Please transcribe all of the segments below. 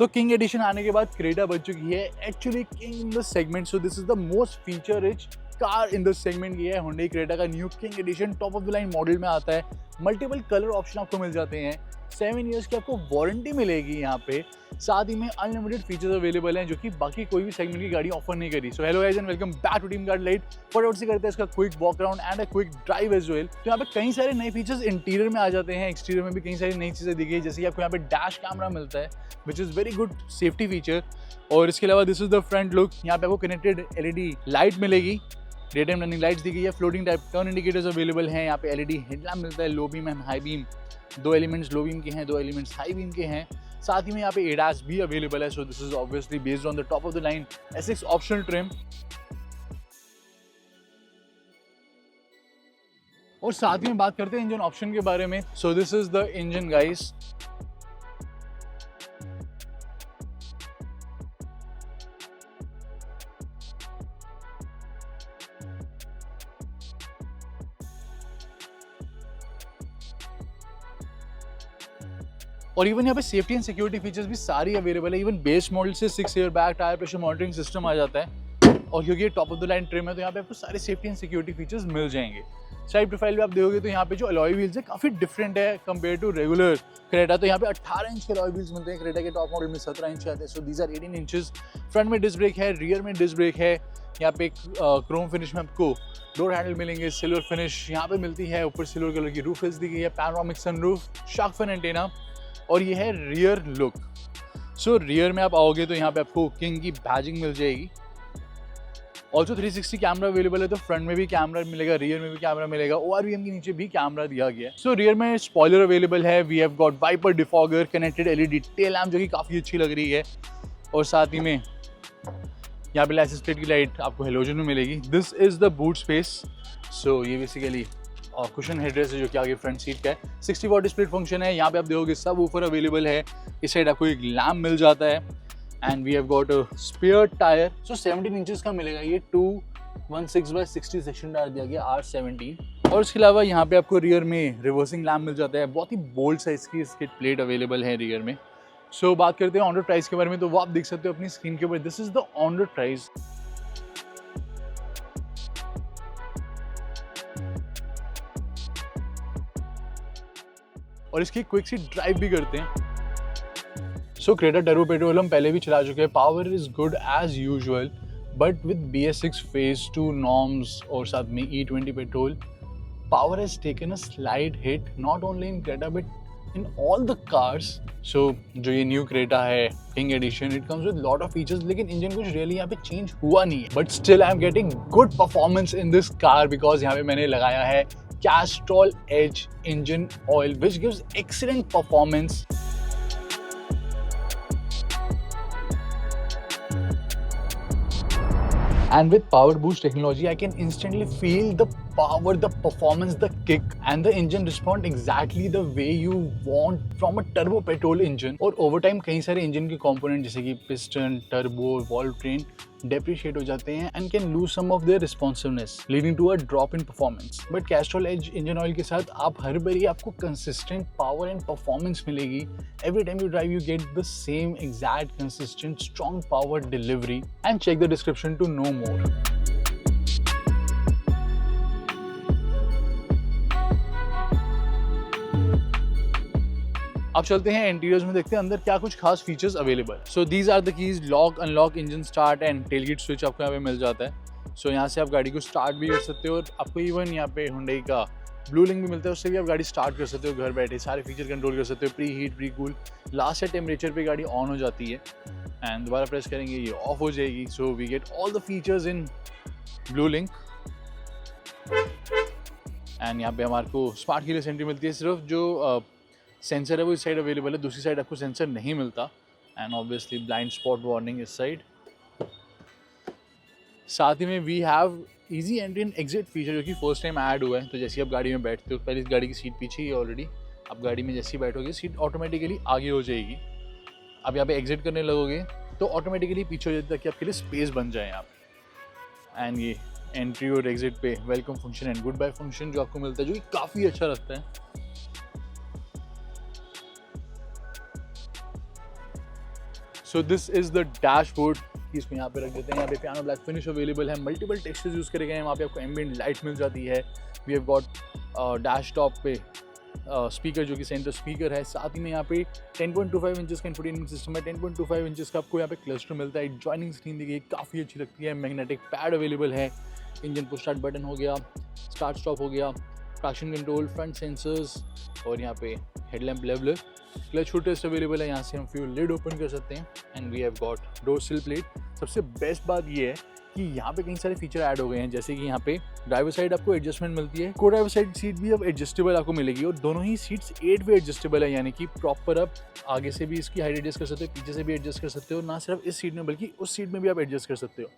तो king addition आने के बाद क्रेटा बन चुकी है actually king in the segment. So this is the most feature rich car in the segment. ये है हुंडई क्रेटा का new king edition, top of the line model में आता है। मल्टीपल कलर ऑप्शन आपको मिल जाते हैं, 7 ईयर्स की आपको वारंटी मिलेगी यहाँ पे। साथ ही में अनलिमिटेड फीचर्स अवेलेबल हैं जो कि बाकी कोई भी सेगमेंट की गाड़ी ऑफर नहीं करी। So hello guys and welcome back to Team Car Delight. फटाफट से करते हैं इसका quick walk around and a quick drive as well. तो यहाँ पे कई सारे नए फीचर्स इंटीरियर में आ जाते हैं, एक्सटीरियर में भी कई सारी नई चीज़ें दी गई, जैसे कि आपको यहाँ पे डैश कैमरा मिलता है which is very good safety feature. और इसके अलावा this is the front look. यहाँ पे आपको कनेक्टेड एलईडी लाइट मिलेगी, डे टाइम रनिंग लाइट्स दी गई है, floating type turn indicators available हैं। यहाँ पे एलईडी हेडलैम्प मिलता है, low beam and high beam. 2 elements low beam के हैं, 2 एलिमेंट्स हाई बीम के हैं। साथ ही में यहाँ पे एडास भी अवेलेबल है। सो this is obviously based on the top of the line SX optional trim. और साथ ही में बात करते हैं इंजन ऑप्शन के बारे में। सो this is the engine guys. और इवन यहाँ पे सेफ्टी एंड सिक्योरिटी फीचर्स भी सारी अवेलेबल है। इवन बेस मॉडल से 6 air bag tyre pressure monitoring system आ जाता है। और क्योंकि ये top of the line trim है तो यहाँ पे आपको सारे सेफ्टी एंड सिक्योरिटी फीचर्स मिल जाएंगे। साइड प्रोफाइल भी आप देखोगे तो यहाँ पे जो अलॉय व्हील्स है काफ़ी डिफरेंट है कंपेयर टू रेगुलर क्रेटा। तो यहाँ पे 18 इंच के अलॉय व्हील्स मिलते हैं, क्रेटा के टॉप मॉडल में 17 इंच आते हैं। So these are 18 inches. Front में डिस्क ब्रेक है, रियर में डिस्क ब्रेक है। यहाँ पे क्रोम फिनिश में आपको डोर हैंडल मिलेंगे, सिल्वर फिनिश यहाँ पे मिलती है। ऊपर सिल्वर कलर की रूफ हिल्स दी गई है, panoramic sunroof, shark fin antenna. और ये है रियर लुक। सो रियर में आप आओगे तो यहाँ पे आपको किंग की बैजिंग मिल जाएगी। ऑल्सो 360 कैमरा अवेलेबल है, तो फ्रंट में भी कैमरा मिलेगा, रियर में भी कैमरा मिलेगा, ORVM के नीचे भी कैमरा दिया गया है। सो रियर में स्पॉइलर अवेलेबल है। We have got wiper, defogger, connected LED tail lamp जो कि काफ़ी अच्छी लग रही है। और साथ ही में यहाँ पे लाइसेंस प्लेट की लाइट आपको हेलोजन में मिलेगी। This is the boot space. So ये बेसिकली कुशन हेडरेस्ट है जो कि आगे फ्रंट सीट का है। 60 वॉट स्प्लिट फंक्शन है। यहाँ पे आप देखोगे सब ऊपर अवेलेबल है। इस साइड आपको एक लैम्प मिल जाता है। And we have got a spare tyre. So 17 inches का मिलेगा ये, 216/60 सेक्शन टायर दिया गया R17। और इसके अलावा यहाँ पे आपको रियर में रिवर्सिंग लैम्प मिल जाता है। बहुत ही बोल्ड साइज की इसकी प्लेट अवेलेबल है रियर में। सो बात करते हैं ऑन रोड प्राइस के बारे में, तो वो आप देख सकते हो अपनी स्क्रीन के ऊपर। This is the on road price. और इसकी क्विक सी ड्राइव भी करते हैं। सो क्रेटा टर्बो पेट्रोल हम पहले भी चला चुके हैं। Power is good as usual, but with BS6 phase 2 norms और साथ में E20 petrol, power has taken a slide hit not only in Creta but in all the cars. So जो ये न्यू क्रेटा है king edition, it comes with lot of features, लेकिन engine कुछ really यहाँ पे चेंज हुआ नहीं है। But still I am getting good performance in this car because यहाँ पे मैंने लगाया है Castrol Edge engine oil, which gives excellent performance. And with Power Boost technology, I can instantly feel the power, the performance, the kick, and the engine respond exactly the way you want from a turbo petrol engine. और over time कई सारे engine के component जैसे कि piston, turbo, valve train depreciate हो जाते हैं and can lose some of their responsiveness, leading to a drop in performance. But Castrol Edge engine oil के साथ आप हर बारी आपको consistent power and performance मिलेगी. Every time you drive, you get the same exact, consistent, strong power delivery. And check the description to know more. अब चलते हैं interiors में, देखते हैं अंदर क्या कुछ खास features available. So these are the keys, lock, unlock, engine start and tailgate switch आपको यहाँ पे मिल जाता है। सो यहाँ से आप गाड़ी को स्टार्ट भी कर सकते हो और आपको इवन यहाँ पे हुंडई का ब्लू लिंक भी मिलता है, उससे भी आप गाड़ी स्टार्ट कर सकते हो घर बैठे। सारे फीचर कंट्रोल कर सकते हो, pre heat, pre cool. Last से टेम्परेचर पे गाड़ी ऑन हो जाती है एंड दोबारा प्रेस करेंगे ये ऑफ हो जाएगी। So we get all the features in Blue Link. And यहाँ पे हमारे को स्मार्ट कीलेस एंट्री मिलती है। सिर्फ जो सेंसर है वो इस साइड अवेलेबल है, दूसरी साइड आपको सेंसर नहीं मिलता। And obviously blind spot warning इस साइड। साथ ही में we have easy entry and exit feature जो कि फर्स्ट टाइम ऐड हुआ है। तो जैसे आप गाड़ी में बैठते हो, पहले इस गाड़ी की सीट पीछे ही ऑलरेडी, आप गाड़ी में जैसे ही बैठोगे सीट ऑटोमेटिकली आगे हो जाएगी। अब यहाँ पे एग्जिट करने लगोगे तो ऑटोमेटिकली पीछे हो जाता है कि आपके लिए स्पेस बन जाए यहाँ पे। एंड ये एंट्री और एग्जिट पे welcome function and goodbye function जो आपको मिलता है, जो कि काफ़ी अच्छा लगता है। So this is the dashboard. इसको यहाँ पे रख देते हैं। यहाँ पे पियानो ब्लैक फिनिश अवेलेबल है, मल्टीपल टेक्सचर्स यूज़ करे गए हैं। वहाँ पे आपको एम्बिएंट लाइट मिल जाती है। We have got dash top पे स्पीकर जो कि सेंटर स्पीकर है। साथ ही में यहाँ पे 10.25 इंचेस का इंफोटेनमेंट सिस्टम है। 10.25 इंचेस का आपको यहाँ पे क्लस्टर मिलता है। जॉइनिंग स्क्रीन दी गई, काफ़ी अच्छी लगती है। मैग्नेटिक पैड अवेलेबल है। इंजन पुश स्टार्ट बटन हो गया, स्टार्ट स्टॉप हो गया, ट्रैक्शन कंट्रोल, फ्रंट सेंसर्स और यहाँ पे headlamp leveller. Clutch hood test available है। यहाँ से हम फ्यूल लिड ओपन कर सकते हैं। And we have got door sill plate. सबसे बेस्ट बात ये है कि यहाँ पे कई सारे फीचर ऐड हो गए हैं, जैसे कि यहाँ पे ड्राइवर साइड आपको एडजस्टमेंट मिलती है। को ड्राइवर साइड सीट भी अब एडजस्टेबल आपको मिलेगी और दोनों ही सीट्स 8 वे एडजस्टेबल है, यानी कि प्रॉपर आप आगे से भी इसकी हाइट एडजस्ट कर सकते हो, पीछे से भी एडजस्ट कर सकते हो। ना सिर्फ इस सीट में बल्कि उस सीट में भी आप एडजस्ट कर सकते हो।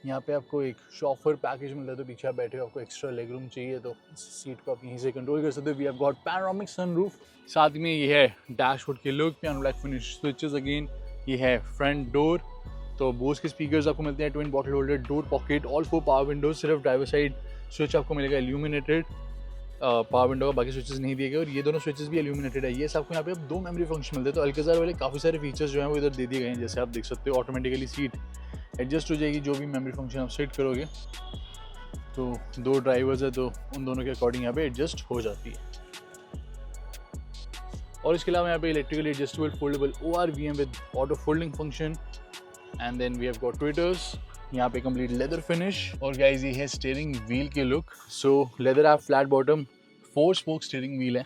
यहाँ पे आपको एक शॉफर पैकेज मिलता है, तो पीछे आप बैठे हो, आपको एक्स्ट्रा लेग रूम चाहिए तो इस सीट को आप यहीं से कंट्रोल कर सकते हो। We have got panoramic sunroof. साथ में ये है डैशबोर्ड के look, piano black finish switches again. ये है फ्रंट डोर, तो बोस के स्पीकर्स आपको मिलते हैं। Twin bottle holder, door pocket, all 4 power Windows. सिर्फ ड्राइवर साइड स्विच आपको मिलेगा इल्यूमिनेटेड पावर विंडो का, बाकी स्विचेस नहीं दिए गए और ये दोनों स्विचेस भी इल्यूमिनेटेड है। ये आपको यहाँ पे 2 मेमोरी फंक्शन मिलते हैं। तो अल्काज़ार वाले काफ़ी सारे फीचर्स जो हैं वो इधर दे दिए गए हैं। जैसे आप देख सकते हो ऑटोमेटिकली सीट एडजस्ट हो जाएगी, जो भी मेमोरी फंक्शन आप सेट करोगे। तो 2 ड्राइवर्स है तो उन दोनों के अकॉर्डिंग यहाँ पे एडजस्ट हो जाती है। और इसके अलावा यहाँ पे electrically adjustable foldable ORVM with auto folding function. And then we have got tweeters. यहाँ पे कंप्लीट लेदर फिनिश। और गाइस ये है स्टीयरिंग व्हील के look. So leather wrap flat bottom, 4 spoke steering wheel है,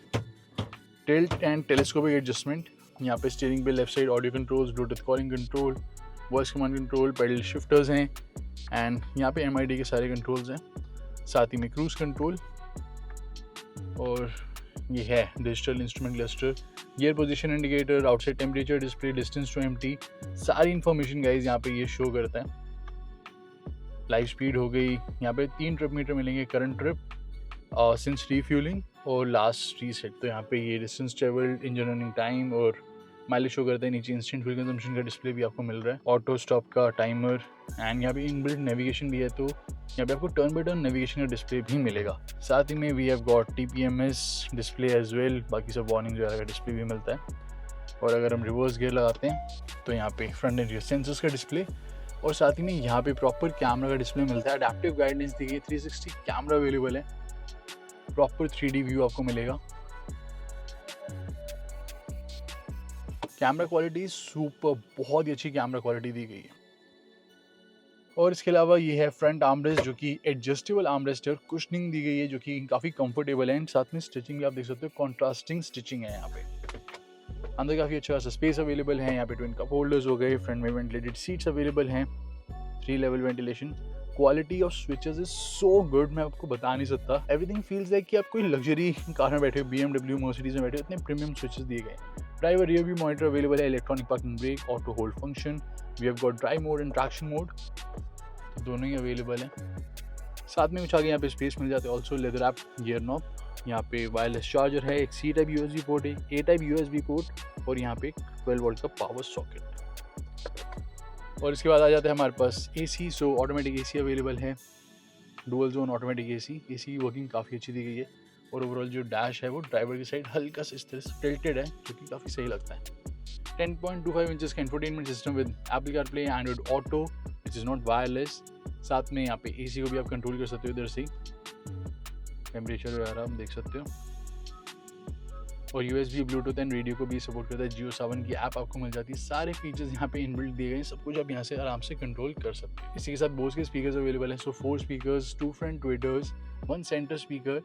टिल्ट एंड टेलीस्कोपिक एडजस्टमेंट। यहाँ पे steering पे left side audio controls, Bluetooth calling control, voice command control, paddle shifters हैं and यहाँ पे MID के सारे कंट्रोल्स हैं। साथ ही में क्रूज कंट्रोल और ये है digital instrument cluster, gear position indicator, outside temperature display, distance to empty, सारी इन्फॉर्मेशन गाइज यहाँ पे ये शो करता है। लाइव स्पीड हो गई। यहाँ पे 3 ट्रिप मीटर मिलेंगे, करंट ट्रिप, सिंस रीफ्यूलिंग और लास्ट रीसेट। तो यहाँ पे ये distance travelled, engine running time और माइलेज शो करता है। नीचे इंस्टेंट फ्यूल कंजम्पशन का डिस्प्ले भी आपको मिल रहा है, ऑटो स्टॉप का टाइमर एंड यहाँ पे इनबिल्ट नेविगेशन भी है। तो यहाँ पे आपको टर्न बाय टर्न नेविगेशन का डिस्प्ले भी मिलेगा। साथ ही में we have got TPMS display as well, बाकी सब वार्निंग वगैरह का डिस्प्ले भी मिलता है। और अगर हम रिवर्स गियर लगाते हैं तो यहाँ पे फ्रंट एंड रियर सेंसर्स का डिस्प्ले और साथ ही में यहाँ पे प्रॉपर कैमरा का डिस्प्ले मिलता है। अडैप्टिव गाइडेंस दी गई, 360 कैमरा अवेलेबल है, प्रॉपर 3D व्यू आपको मिलेगा। कैमरा क्वालिटी सुपर, बहुत ही अच्छी कैमरा क्वालिटी दी गई है। और इसके अलावा ये है फ्रंट आर्मरेस्ट जो कि एडजस्टेबल आर्मरेस्ट है और कुशनिंग दी गई है जो कि काफ़ी कंफर्टेबल है। एंड साथ में स्टिचिंग भी आप देख सकते हो, कॉन्ट्रास्टिंग स्टिचिंग है यहाँ पे। अंदर काफ़ी अच्छा खासा स्पेस अवेलेबल है। यहाँ पे ट्विन कप होल्डर्स हो गए, फ्रंट में वेंटिलेटेड सीट्स अवेलेबल हैं, 3 level ventilation. Quality of switches is so good, मैं आपको बता नहीं सकता। एवरीथिंग फील्स लाइक कि आप कोई लग्जरी कार में बैठे हो, BMW, मर्सिडीज में बैठे हो, इतने प्रीमियम स्विचेस दिए गए। Driver rear view monitor available है, electronic parking brake, auto hold function. We have got drive mode and traction mode, दोनों ही अवेलेबल हैं। साथ में कुछ आगे यहाँ पे स्पेस मिल जाते हैं। Also leather app gear knob, यहाँ पे वायरलेस चार्जर है, एक C टाइप USB पोर्ट है, A टाइप USB पोर्ट और यहाँ पे 12 वोल्ट का पावर सॉकेट। और इसके बाद आ जाते हैं हमारे पास AC। So automatic AC available है, dual zone automatic AC working काफ़ी अच्छी दी गई है। और ओवरऑल जो डैश है वो ड्राइवर की साइड हल्का सा इस तरह से टिल्टेड है जो कि काफ़ी सही लगता है। 10.25 इंचेस का infotainment system with Apple CarPlay, Android auto which is not wireless. साथ में यहाँ पे AC को भी आप कंट्रोल कर सकते हो इधर से ही, टेम्परेचर वगैरह आप देख सकते हो। और USB, ब्लूटूथ एंड रेडियो को भी सपोर्ट करता है। Jio Saavn की ऐप आपको मिल जाती है। सारे फीचर्स यहाँ पे इनबिल्ट दिए गए हैं, सब कुछ आप यहाँ से आराम से कंट्रोल कर सकते हैं। इसी के साथ बोस के स्पीकर्स अवेलेबल हैं। So 4 speakers, 2 front tweeters, 1 centre speaker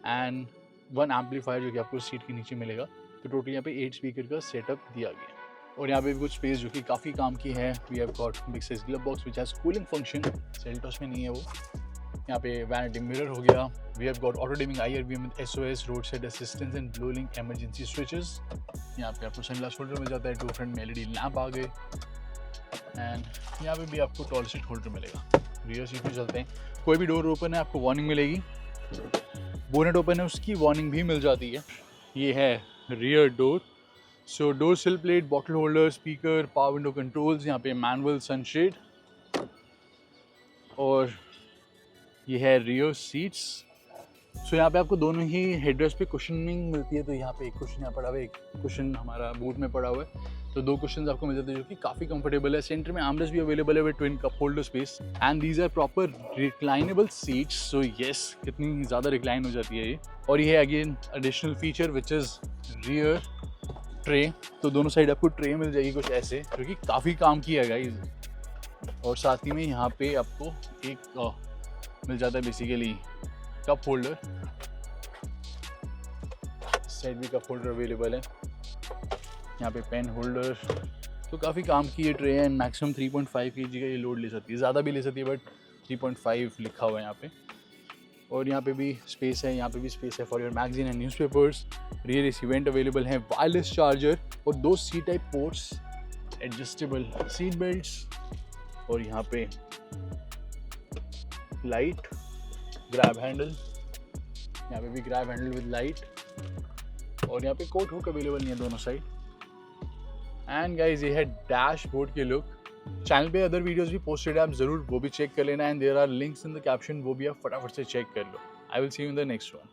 and 1 amplifier जो कि आपको सीट के नीचे मिलेगा। तो टोटल यहाँ पे 8 स्पीकर का सेटअप दिया गया है। और यहाँ पे भी कुछ स्पेस जो कि काफ़ी काम की है। We have got big size glove box which has cooling function, Seltos में नहीं है वो। यहाँ पे वैनिटी मिरर हो गया। We have got auto dimming IRVM with SOS, road side assistance and Blue Link emergency switches. यहाँ पे आपको सनग्लास होल्डर मिल जाता है, 2 फ्रंट में LED लैंप आ गए एंड यहाँ पे भी आपको टॉल सीट होल्डर मिलेगा। रियर सीट पे चलते हैं। कोई भी डोर ओपन है आपको वार्निंग मिलेगी, बोनेट ओपन है उसकी वार्निंग भी मिल जाती है। ये है रियर डोर। सो door sill plate, bottle holder, speaker, power window controls, यहाँ पे मैनुअल सनशेड और ये है रियर सीट्स। सो यहाँ पे आपको दोनों ही हेडरेस्ट पे कुशनिंग मिलती है। तो यहाँ पे एक कुशन यहाँ पड़ा हुआ है, एक कुशन हमारा बूट में पड़ा हुआ है। तो 2 क्वेश्चन आपको मिल जाते हैं जो कि काफ़ी कंफर्टेबल है। सेंटर में आर्मरेस्ट भी अवेलेबल है with twin cup holder space and these are proper reclinable seats. So yes, कितनी ज़्यादा रिक्लाइन हो जाती है ये। और ये again additional feature which is rear tray. तो दोनों साइड आपको ट्रे मिल जाएगी कुछ ऐसे, जो कि काफ़ी काम की है गाइस। और साथ ही में यहाँ पे आपको एक मिल जाता है बेसिकली कप होल्डर, साइड भी कप होल्डर अवेलेबल है। यहाँ पे पेन होल्डर, तो काफ़ी काम की ये ट्रे है। मैक्सिमम 3.5 kg का ये लोड ले सकती है, ज़्यादा भी ले सकती है बट 3.5 लिखा हुआ है यहाँ पे। और यहाँ पे भी स्पेस है, यहाँ पे भी स्पेस है for your magazine and newspapers. Rear AC vent available है, वायरलेस चार्जर और 2 C type ports, adjustable seat belts और यहाँ पे लाइट ग्रैब हैंडल, यहाँ पे भी ग्रैब हैंडल विद लाइट। और यहाँ पे कोट हुक अवेलेबल नहीं है दोनों साइड। एंड गाइज ये है डैशबोर्ड के लुक। चैनल पे अदर वीडियोस भी पोस्टेड है, आप जरूर वो भी चेक कर लेना। And there are links in the caption, वो भी आप फटाफट से चेक कर लो। I will see you in the next one.